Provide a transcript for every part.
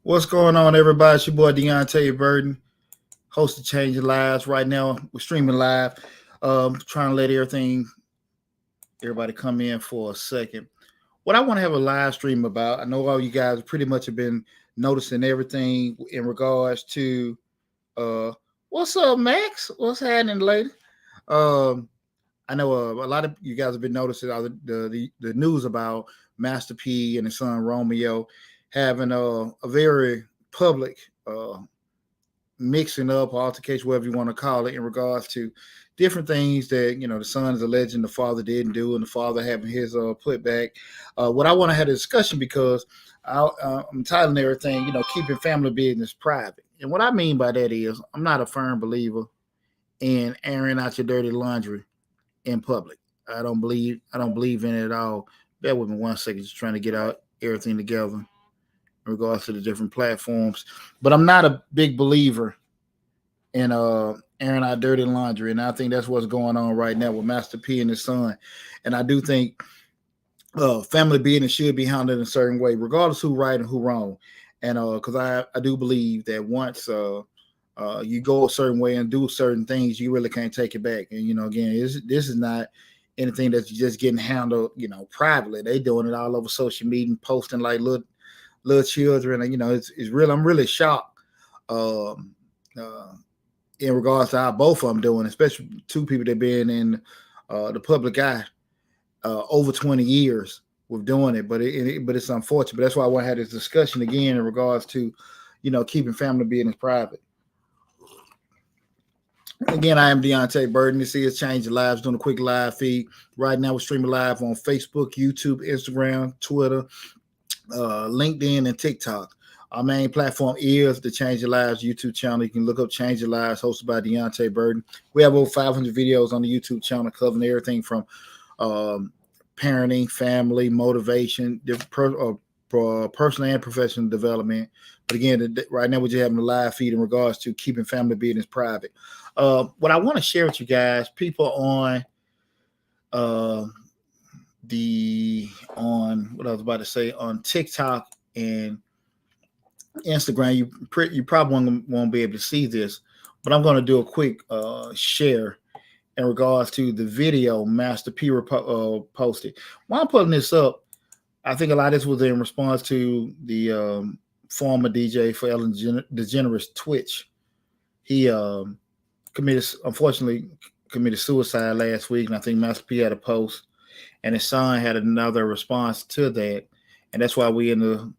What's going on, everybody? It's your boy Deonte Burden, host of Change Your Lives. Right now, we're streaming live. Trying to let everybody come in for a second. What I want to have a live stream about, I know all you guys pretty much have been noticing everything in regards to uh, what's up, Max? What's happening, lady? Um, I know a lot of you guys have been noticing all the news about Master P and his son Romeo having a very public mixing up, altercation, whatever you want to call it, in regards to different things that the son is alleging the father didn't do, and the father having his putback. What I want to have a discussion because I'm titling everything, keeping family business private. And what I mean by that is, I'm not a firm believer in airing out your dirty laundry in public. I don't believe in it at all. Bear with me 1 second, just trying to get out everything together in regards to the different platforms. But I'm not a big believer in airing out dirty laundry, and I think that's what's going on right now with Master P and his son. And I do think family business should be handled in a certain way, regardless who right and who wrong. And because I do believe that once you go a certain way and do certain things, you really can't take it back. And again, this is not anything that's just getting handled, privately. They doing it all over social media, posting like little children, and it's real. I'm really shocked um, uh, in regards to how both of them doing, especially two people that been in the public eye over 20 years with doing it. But it's unfortunate. But that's why I want to have this discussion again in regards to keeping family business private. Again, I am Deonte Burden. This is Change Your Lives, doing a quick live feed. Right now, we're streaming live on Facebook, YouTube, Instagram, Twitter, LinkedIn, and TikTok. Our main platform is the Change Your Lives YouTube channel. You can look up Change Your Lives, hosted by Deonte Burden. We have over 500 videos on the YouTube channel covering everything from parenting, family, motivation, personal and professional development. But again, right now we're just having a live feed in regards to keeping family business private. What I want to share with you guys, people on uh, what I was about to say, on TikTok and Instagram, you probably won't be able to see this, but I'm going to do a quick share in regards to the video Master P posted. While I'm putting this up, I think a lot of this was in response to the former DJ for Ellen DeGeneres Twitch. He unfortunately committed suicide last week, and I think Master P had a post, and his son had another response to that, and that's why we in the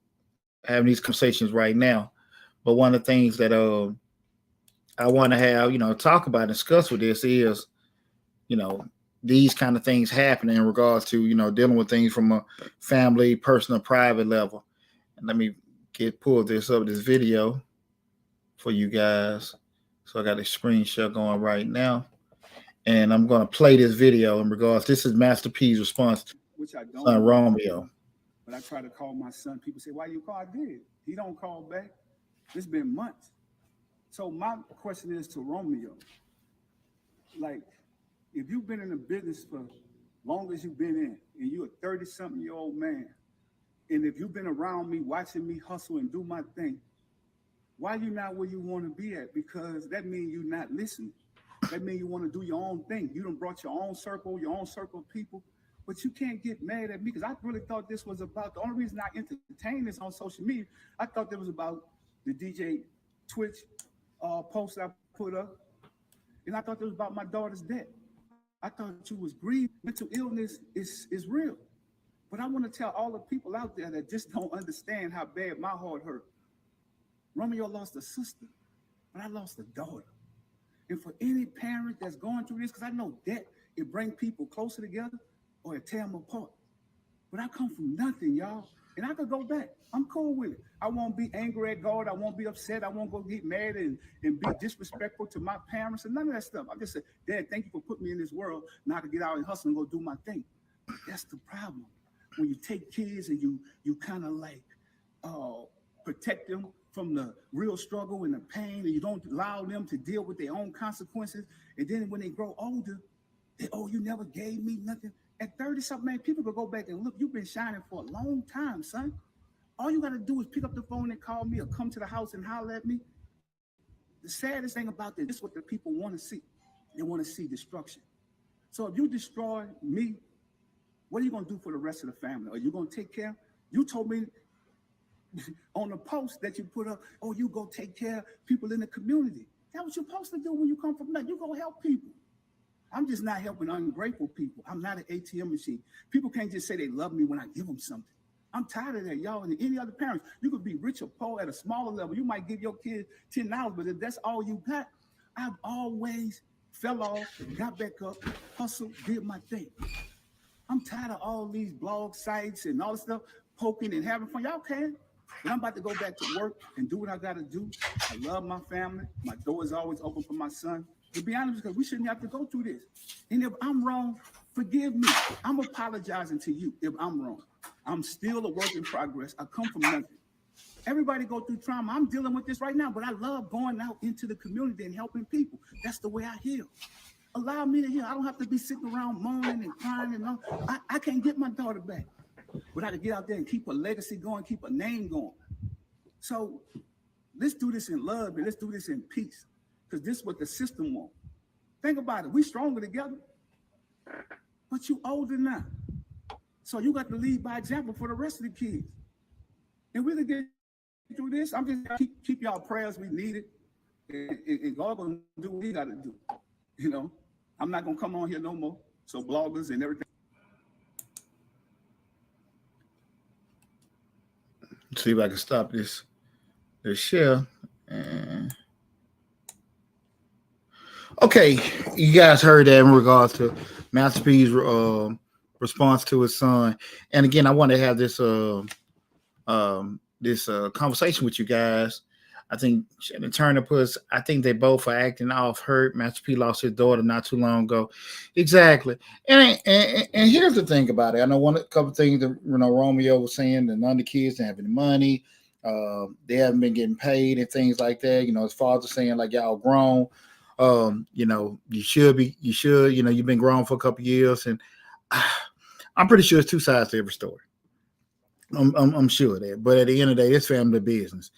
having these conversations right now. But one of the things that I want to have talk about and discuss with this is you know these kind of things happening in regards to dealing with things from a family, personal, private level. And let me pull this video for you guys. So I got a screenshot going right now, and I'm going to play this video in regards. This is Master P's response to which I don't son want. Romeo. But I try to call my son. People say, "Why you call?" I did. He don't call back. It's been months. So my question is to Romeo: like, if you've been in the business for long as you've been in, and you're a 30-something-year-old man, and if you've been around me, watching me hustle and do my thing, why you not where you want to be at? Because that means you're not listening. That means you want to do your own thing. You done brought your own circle of people. But you can't get mad at me because I really thought this was about the only reason I entertained this on social media. I thought it was about the DJ Twitch post I put up, and I thought it was about my daughter's death. I thought you was grieved. Mental illness is real. But I want to tell all the people out there that just don't understand how bad my heart hurt. Romeo lost a sister, but I lost a daughter. And for any parent that's going through this, because I know that it bring people closer together or it tear them apart. But I come from nothing, y'all. And I could go back. I'm cool with it. I won't be angry at God. I won't be upset. I won't go get mad and be disrespectful to my parents and none of that stuff. I just said, Dad, thank you for putting me in this world. Now I can get out and hustle and go do my thing. But that's the problem. When you take kids and you kind of like protect them from the real struggle and the pain, and you don't allow them to deal with their own consequences. And then when they grow older, you never gave me nothing. At 30-something, man, people could go back and look, you've been shining for a long time, son. All you got to do is pick up the phone and call me or come to the house and holler at me. The saddest thing about this is what the people want to see. They want to see destruction. So if you destroy me, what are you going to do for the rest of the family? Are you going to take care? You told me on the post that you put up, oh, you go take care of people in the community. That's what you're supposed to do when you come from that. You go help people. I'm just not helping ungrateful people. I'm not an ATM machine. People can't just say they love me when I give them something. I'm tired of that, y'all. And any other parents, you could be rich or poor at a smaller level. You might give your kid $10, but if that's all you got, I've always fell off, got back up, hustled, did my thing. I'm tired of all these blog sites and all this stuff, poking and having fun. Y'all can. But I'm about to go back to work and do what I got to do. I love my family. My door is always open for my son. To be honest, because we shouldn't have to go through this. And if I'm wrong, forgive me. I'm apologizing to you if I'm wrong. I'm still a work in progress. I come from nothing. Everybody go through trauma. I'm dealing with this right now, but I love going out into the community and helping people. That's the way I heal. Allow me to heal. I don't have to be sitting around moaning and crying and all. I can't get my daughter back. But I can get out there and keep a legacy going, keep a name going. So let's do this in love and let's do this in peace. Because this is what the system wants. Think about it. We stronger together. But you older now. So you got to lead by example for the rest of the kids. And we can get through this. I'm just keep y'all prayers. We need it. And God gonna do what he got to do. You know, I'm not gonna come on here no more. So bloggers and everything. Let's see if I can stop this share. And okay, you guys heard that in regards to Master P's response to his son. And again, I want to have this conversation with you guys. I think Shannon Turner puts, I think they both are acting off hurt. Master P lost his daughter not too long ago. Exactly. And here's the thing about it. I know a couple of things that Romeo was saying that none of the kids didn't have any money. They haven't been getting paid and things like that. His father saying like y'all grown. You should, you've been grown for a couple of years, and I'm pretty sure it's two sides to every story. I'm sure of that. But at the end of the day, it's family business.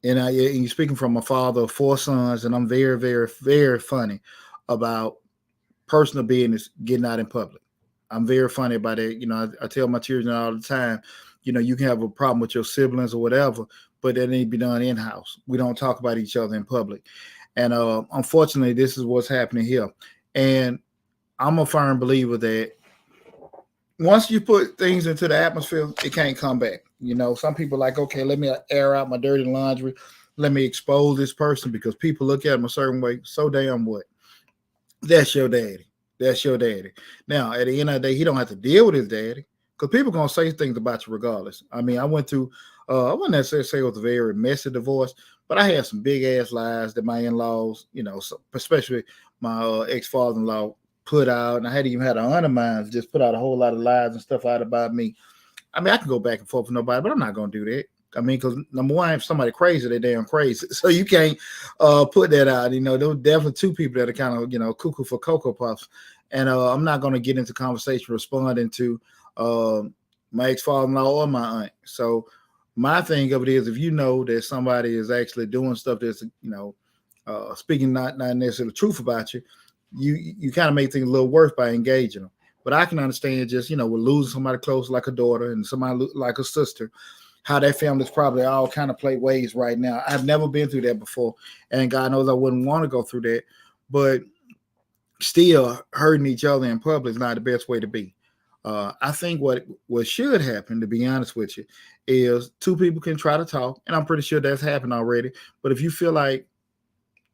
And you're speaking from a father of 4 sons, and I'm very, very, very funny about personal business getting out in public. I'm very funny about it. I tell my children all the time, you can have a problem with your siblings or whatever, but that need to be done in-house. We don't talk about each other in public. And unfortunately, this is what's happening here. And I'm a firm believer that once you put things into the atmosphere, it can't come back. Some people are like, okay, let me air out my dirty laundry. Let me expose this person because people look at him a certain way. So damn what? That's your daddy. That's your daddy. Now, at the end of the day, he don't have to deal with his daddy because people are going to say things about you regardless. I mean, I went through, I wouldn't necessarily say it was a very messy divorce, but I had some big ass lies that my in-laws, especially my ex-father-in-law put out. And I hadn't even had an aunt of mine just put out a whole lot of lies and stuff out about me. I mean, I can go back and forth with nobody, but I'm not going to do that. I mean, because number one, if somebody crazy, they're damn crazy. So you can't put that out. There were definitely 2 people that are kind of, cuckoo for Cocoa Puffs. And I'm not going to get into conversation responding to my ex-father-in-law or my aunt. So my thing of it is, if you know that somebody is actually doing stuff that's, speaking not necessarily the truth about you, you kind of make things a little worse by engaging them. But I can understand just, with losing somebody close like a daughter and somebody like a sister, how that family's probably all kind of play ways right now. I've never been through that before. And God knows I wouldn't want to go through that. But still, hurting each other in public is not the best way to be. I think what should happen, to be honest with you, is 2 people can try to talk. And I'm pretty sure that's happened already. But if you feel like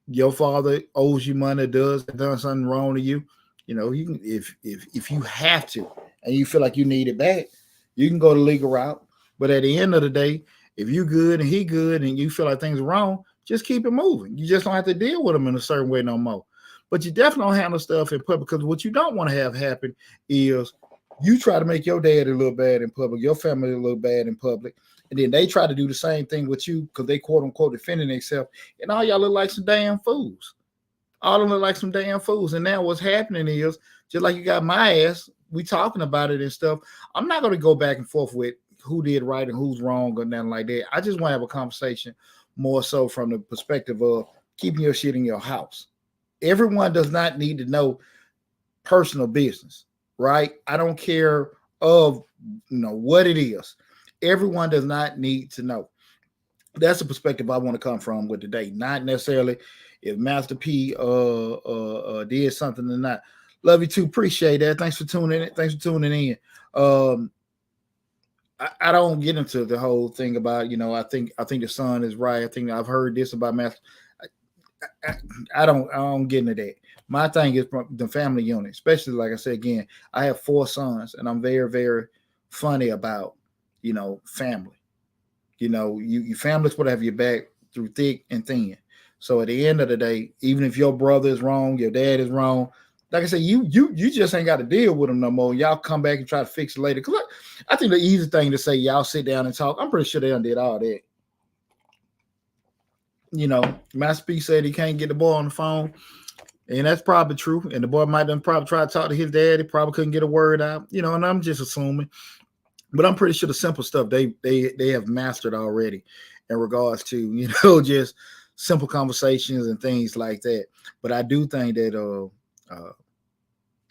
your father owes you money, done something wrong to you, you can, if you have to and you feel like you need it back, you can go the legal route. But at the end of the day, if you good and he good and you feel like things are wrong, just keep it moving. You just don't have to deal with them in a certain way no more. But you definitely don't handle stuff in public, because what you don't want to have happen is you try to make your daddy look bad in public, your family look bad in public, and then they try to do the same thing with you because they quote unquote defending themselves, and all y'all look like some damn fools. All of them look like some damn fools. And now what's happening is, just like you got my ass, we talking about it and stuff, I'm not going to go back and forth with who did right and who's wrong or nothing like that. I just want to have a conversation more so from the perspective of keeping your shit in your house. Everyone does not need to know personal business, right? I don't care of what it is. Everyone does not need to know. That's the perspective I want to come from with today. Not necessarily if Master P did something or not. Love you too. Appreciate that. Thanks for tuning in. Thanks for tuning in. I don't get into the whole thing about I think the son is right. I think I've heard this about Master. I, I don't get into that. My thing is the family unit, especially like I said again. I have 4 sons, and I'm very very funny about family. Your family's supposed to have your back through thick and thin. So at the end of the day, even if your brother is wrong, your dad is wrong, like I said, you just ain't got to deal with them no more. Y'all come back and try to fix it later. Cause I think the easy thing to say, y'all sit down and talk. I'm pretty sure they done did all that. Master P said he can't get the boy on the phone, and that's probably true. And the boy might have probably tried to talk to his dad. He probably couldn't get a word out. And I'm just assuming. But I'm pretty sure the simple stuff they have mastered already in regards to just simple conversations and things like that. But I do think that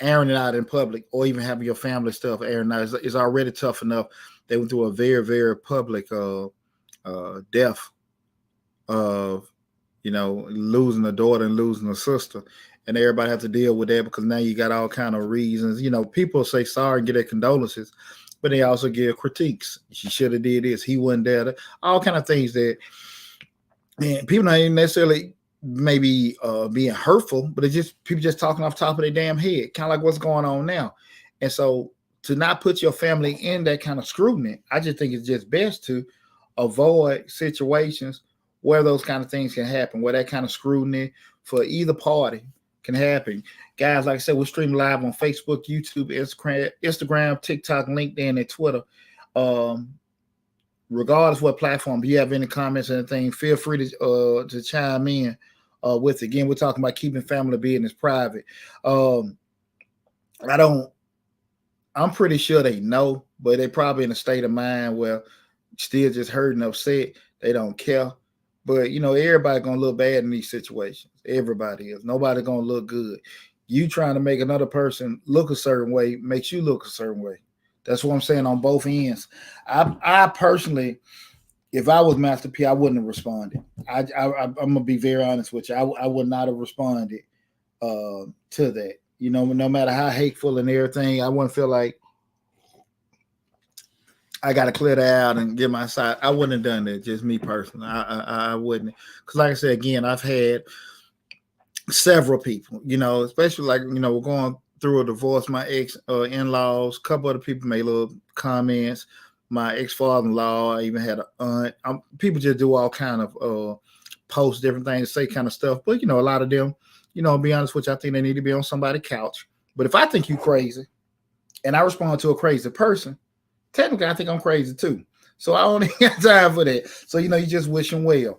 airing it out in public, or even having your family stuff airing out, is already tough enough. They went through a very very public death of losing a daughter and losing a sister, and everybody have to deal with that because now you got all kind of reasons. People say sorry and get their condolences, but they also give critiques. She should have did this. He wasn't there. All kind of things that, and people not even necessarily maybe being hurtful, but it's just people just talking off the top of their damn head, kind of like what's going on now. And so to not put your family in that kind of scrutiny, I just think it's just best to avoid situations where those kind of things can happen, where that kind of scrutiny for either party can happen. Guys, like I said, we're streaming live on Facebook, YouTube, Instagram, TikTok, LinkedIn, and Twitter. Regardless what platform, if you have any comments or anything, feel free to chime in with. Again, we're talking about keeping family business private. I'm pretty sure they know, but they're probably in a state of mind where still just hurt and upset. They don't care. But, everybody going to look bad in these situations. Everybody is. Nobody going to look good. You trying to make another person look a certain way makes you look a certain way. That's what I'm saying on both ends. I personally, if I was Master P, I wouldn't have responded. I'm going to be very honest with you. I would not have responded to that. No matter how hateful and everything, I wouldn't feel like I got to clear that out and get my side. I wouldn't have done that. Just me personally. I wouldn't. Because like I said, again, I've had several people, especially like, we're going through a divorce. My ex in-laws, a couple other people made little comments. My ex-father-in-law, I even had an aunt. People just do all kind of post different things, say kind of stuff. But, a lot of them, to be honest with you, I think they need to be on somebody's couch. But if I think you crazy and I respond to a crazy person, technically, I think I'm crazy too. So I don't have time for that. So, you just wish them well.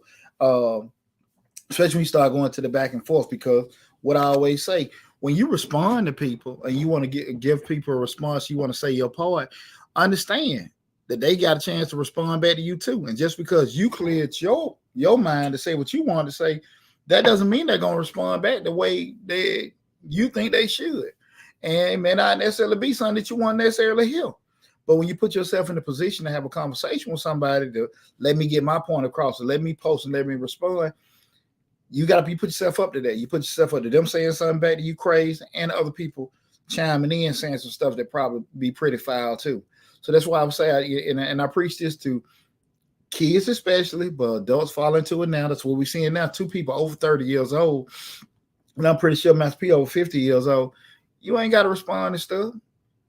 Especially when you start going to the back and forth, because what I always say, when you respond to people and you want to give people a response, you want to say your part, understand that they got a chance to respond back to you too. And just because you cleared your mind to say what you want to say, that doesn't mean they're going to respond back the way that you think they should. And it may not necessarily be something that you want to necessarily hear. But when you put yourself in a position to have a conversation with somebody to let me get my point across, and let me post and let me respond, you put yourself up to that. You put yourself up to them saying something back to you crazy, and other people chiming in saying some stuff that probably be pretty foul too. So that's why I would say, and I preach this to kids especially, but adults fall into it now. That's what we're seeing now. 2 people over 30 years old, and I'm pretty sure Master P over 50 years old. You ain't got to respond to stuff.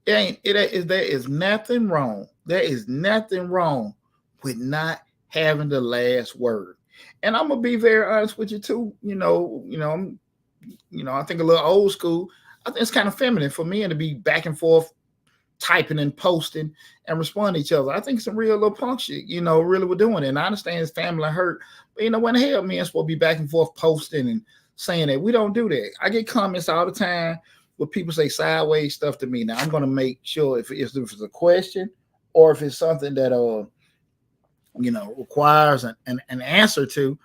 There is nothing wrong. There is nothing wrong with not having the last word. And I'm gonna be very honest with you too. I think a little old school. I think it's kind of feminine for men to be back and forth, typing and posting and responding to each other. I think it's some real little punk shit. Really we're doing it. And I understand it's family hurt, but when the hell men supposed to be back and forth posting and saying that? We don't do that. I get comments all the time where people say sideways stuff to me. Now I'm gonna make sure if it's a question or if it's something that requires an answer to,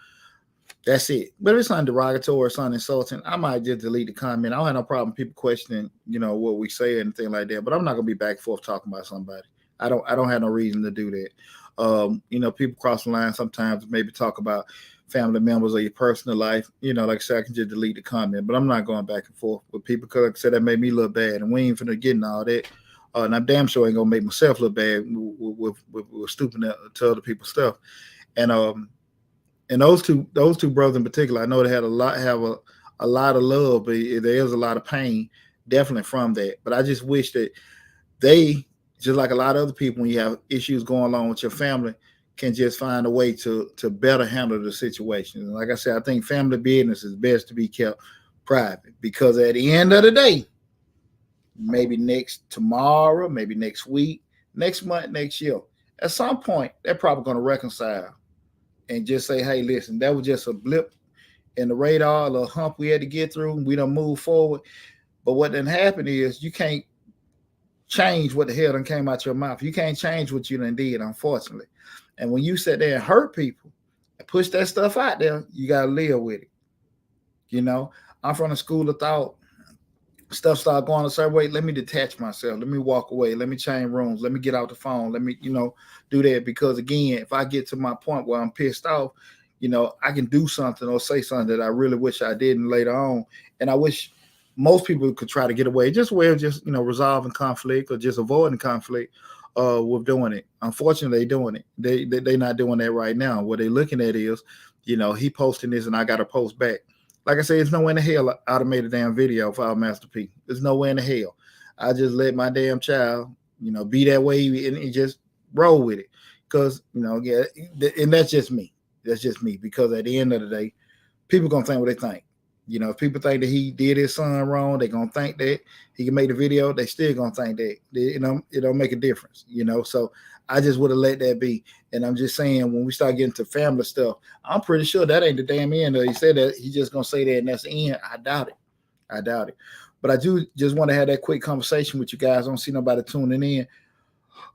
that's it. But if it's something derogatory or something insulting, I might just delete the comment. I don't have no problem people questioning, what we say or anything like that. But I'm not gonna be back and forth talking about somebody. I don't have no reason to do that. People cross the line sometimes, maybe talk about family members or your personal life. Like I said, I can just delete the comment, but I'm not going back and forth with people because, like I said, that made me look bad, and we ain't finna get in all that. And I'm damn sure ain't gonna make myself look bad with stooping to other people's stuff. And those two brothers in particular, I know they have a lot of love, but there is a lot of pain definitely from that. But I just wish that they, just like a lot of other people, when you have issues going along with your family, can just find a way to better handle the situation. And like I said, I think family business is best to be kept private, because at the end of the day, maybe next tomorrow, maybe next week, next month, next year, at some point, they're probably going to reconcile and just say, hey, listen, that was just a blip in the radar, a little hump we had to get through. We don't move forward. But what done happened is you can't change what the hell done came out your mouth. You can't change what you done did, unfortunately. And when you sit there and hurt people and push that stuff out there, you got to live with it. I'm from the school of thought. Stuff start going a certain way. Let me detach myself. Let me walk away. Let me change rooms. Let me get out the phone. Let me, do that. Because again, if I get to my point where I'm pissed off, I can do something or say something that I really wish I didn't later on. And I wish most people could try to get away just way of just, resolving conflict or just avoiding conflict with doing it. Unfortunately, they're doing it. They're not doing that right now. What they're looking at is, he posting this and I got to post back. Like I said, there's no way in the hell I'd have made a damn video for our Master P. There's no way in the hell. I just let my damn child, be that way and just roll with it. Because, yeah, and that's just me. That's just me. Because at the end of the day, people going to think what they think. If people think that he did his son wrong, they're going to think that. He can make the video, they still going to think that. It don't make a difference, So I just would have let that be. And I'm just saying, when we start getting to family stuff, I'm pretty sure that ain't the damn end. He said that he's just going to say that and that's the end. I doubt it. But I do just want to have that quick conversation with you guys. I don't see nobody tuning in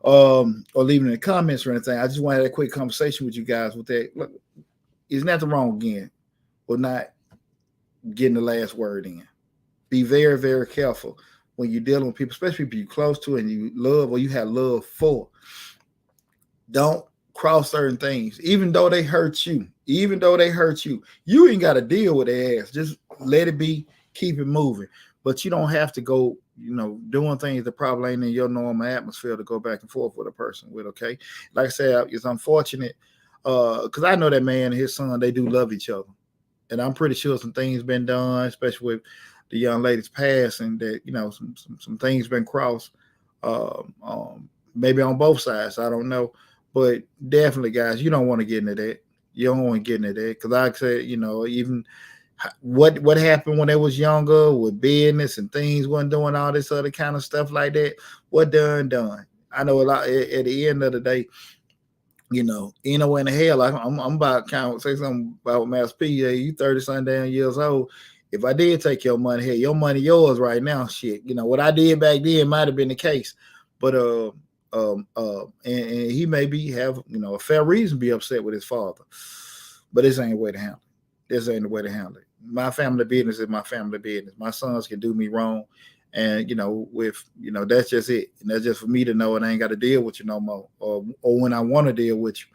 or leaving in the comments or anything. I just want to have that quick conversation with you guys with that. Look, is nothing wrong again with not getting the last word in. Be very, very careful when you're dealing with people, especially people you're close to and you love or you have love for. Don't cross certain things, even though they hurt you. You ain't got to deal with their ass. Just let it be. Keep it moving. But you don't have to go, doing things that probably ain't in your normal atmosphere to go back and forth with a person with. Okay, like I said, it's unfortunate because I know that man and his son, they do love each other. And I'm pretty sure some things been done, especially with the young lady's passing, that some things been crossed, maybe on both sides. I don't know, but definitely, guys, you don't want to get into that. You don't want to get into that because, like I said, even what happened when they was younger with business and things, wasn't doing all this other kind of stuff like that. What done. I know a lot. At the end of the day, in the hell, I'm about to kind of say something about Master P. Yeah, you 30 something damn years old. If I did take your money, hey, your money yours right now. Shit, what I did back then might have been the case, but and he maybe have a fair reason to be upset with his father, but this ain't the way to handle it. This ain't the way to handle it. My family business is my family business. My sons can do me wrong. And that's just it. And that's just for me to know, and I ain't got to deal with you no more, or when I want to deal with you.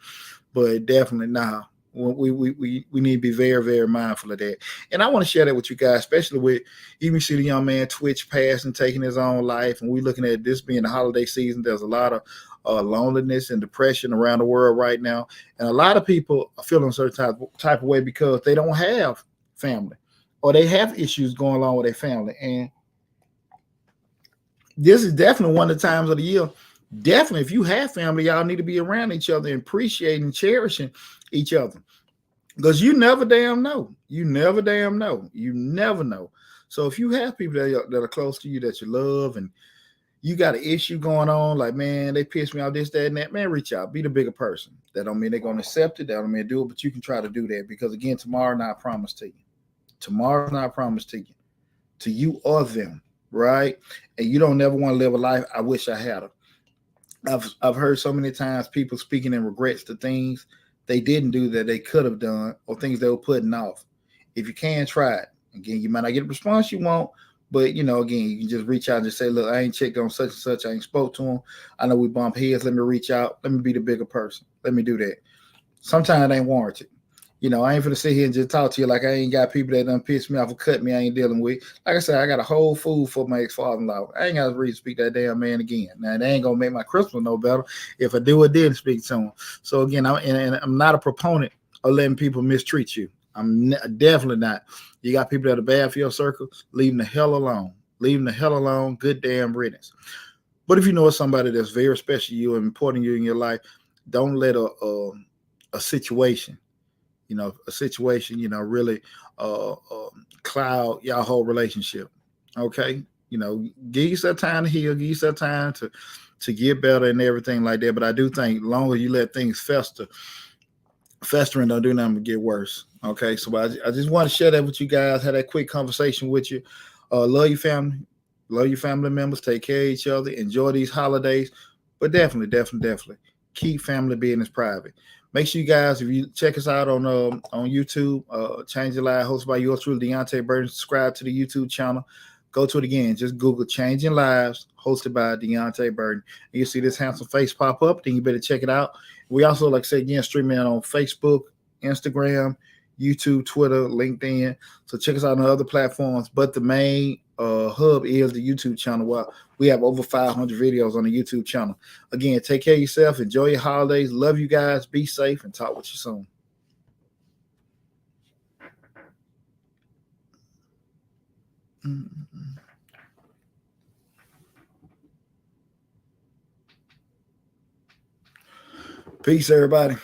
But definitely now, we need to be very, very mindful of that. And I want to share that with you guys, especially with even see the young man Twitch passing, taking his own life, and we looking at this being the holiday season. There's a lot of loneliness and depression around the world right now, and a lot of people are feeling a certain type of way because they don't have family, or they have issues going on with their family. And this is definitely one of the times of the year. Definitely, if you have family, y'all need to be around each other and appreciating and cherishing each other. Because you never damn know. You never know. So if you have people that are close to you that you love and you got an issue going on, like, man, they pissed me off, this, that, and that, man, reach out. Be the bigger person. That don't mean they're going to accept it. That don't mean do it, but you can try to do that. Because, again, tomorrow not promised to you. Tomorrow's not promised to you or them. Right? And you don't never want to live a life, I wish I had her. I've heard so many times people speaking in regrets to things they didn't do that they could have done, or things they were putting off. If you can, try it. Again, you might not get a response you want, but again, you can just reach out and just say, "Look, I ain't checked on such and such. I ain't spoke to him. I know we bump heads. Let me reach out. Let me be the bigger person. Let me do that." Sometimes it ain't warranted. I ain't finna sit here and just talk to you like I ain't got people that done piss me off or cut me I ain't dealing with. Like I said, I got a whole food for my ex-father-in-law. I ain't got to read speak that damn man again. Now, they ain't going to make my Christmas no better if I do or didn't speak to him. So, again, I'm not a proponent of letting people mistreat you. I'm definitely not. You got people that are bad for your circle, leave them the hell alone. Leave them the hell alone. Good damn riddance. But if you know somebody that's very special to you and important to you in your life, don't let a situation really cloud your whole relationship. Okay, give yourself time to heal, give yourself time to get better and everything like that. But I do think longer you let things festering don't do nothing but get worse. Okay, so I just want to share that with you guys. Had that quick conversation with you. Love your family, love your family members. Take care of each other. Enjoy these holidays, but definitely keep family business private. Make sure you guys, if you check us out on YouTube, Change Your Life, hosted by yours truly, Deonte Burden. Subscribe to the YouTube channel. Go to it again. Just Google Changing Lives, hosted by Deonte Burden. And you see this handsome face pop up, then you better check it out. We also, like I said again, streaming on Facebook, Instagram, YouTube, Twitter, LinkedIn. So check us out on other platforms. But the main hub is the YouTube channel. Well, we have over 500 videos on the YouTube channel. Again, take care of yourself. Enjoy your holidays. Love you guys. Be safe and talk with you soon. Peace, everybody.